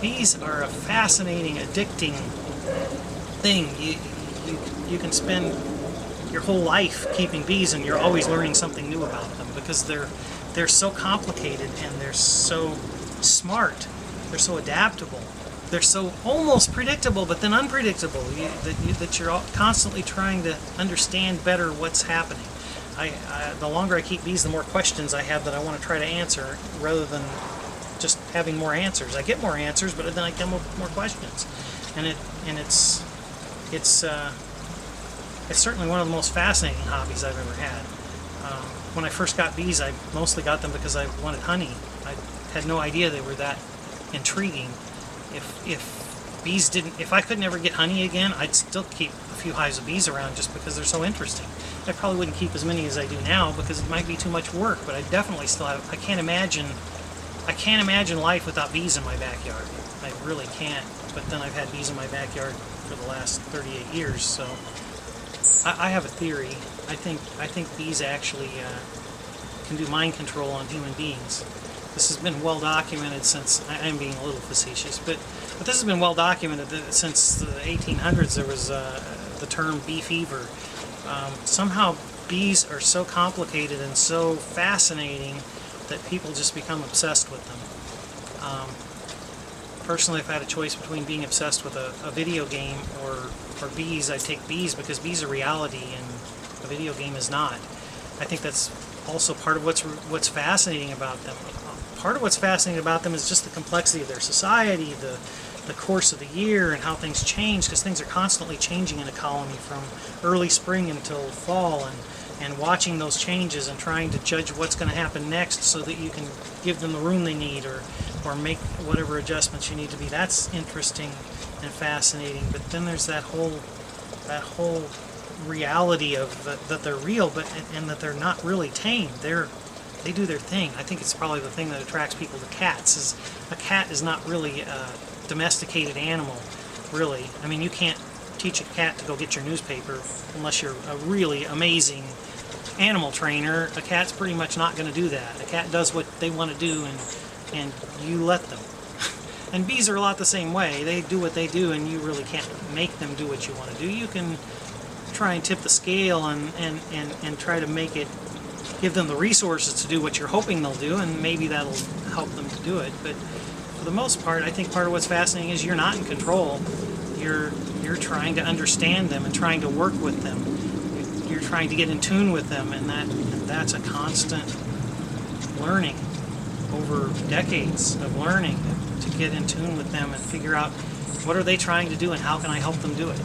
Bees are a fascinating, addicting thing. You can spend your whole life keeping bees and you're always learning something new about them because they're so complicated and they're so smart. They're so adaptable. They're so almost predictable, but then unpredictable. That you're constantly trying to understand better what's happening. The longer I keep bees, the more questions I have that I want to try to answer, rather than just having more answers. I get more answers, but then I come up with more questions, and it's certainly one of the most fascinating hobbies I've ever had. When I first got bees, I mostly got them because I wanted honey. I had no idea they were that intriguing. If I could never get honey again, I'd still keep a few hives of bees around just because they're so interesting. I probably wouldn't keep as many as I do now because it might be too much work, but I definitely still have. I can't imagine life without bees in my backyard. I really can't. But then I've had bees in my backyard for the last 38 years, so I have a theory. I think bees actually can do mind control on human beings. This has been well documented since, I'm being a little facetious, but this has been well documented since the 1800s. There was the term bee fever. Somehow bees are so complicated and so fascinating that people just become obsessed with them. Personally, if I had a choice between being obsessed with a video game or bees, I'd take bees because bees are reality and a video game is not. I think that's also part of what's fascinating about them. Part of what's fascinating about them is just the complexity of their society, the course of the year, and how things change, because things are constantly changing in a colony from early spring until fall, and watching those changes and trying to judge what's going to happen next so that you can give them the room they need or make whatever adjustments you need to be. That's interesting and fascinating. But then there's that whole reality of that they're real, and that they're not really tame. They do their thing. I think it's probably the thing that attracts people to cats. Is a cat is not really a domesticated animal, really. I mean, you can't teach a cat to go get your newspaper unless you're a really amazing animal trainer. A cat's pretty much not going to do that. A cat does what they want to do, and you let them. And bees are a lot the same way. They do what they do, and you really can't make them do what you want to do. You can try and tip the scale and try to make it, give them the resources to do what you're hoping they'll do, and maybe that'll help them to do it. But for the most part, I think part of what's fascinating is you're not in control. You're trying to understand them and trying to work with them. You're trying to get in tune with them, and that's a constant learning over decades of learning to get in tune with them and figure out what are they trying to do and how can I help them do it.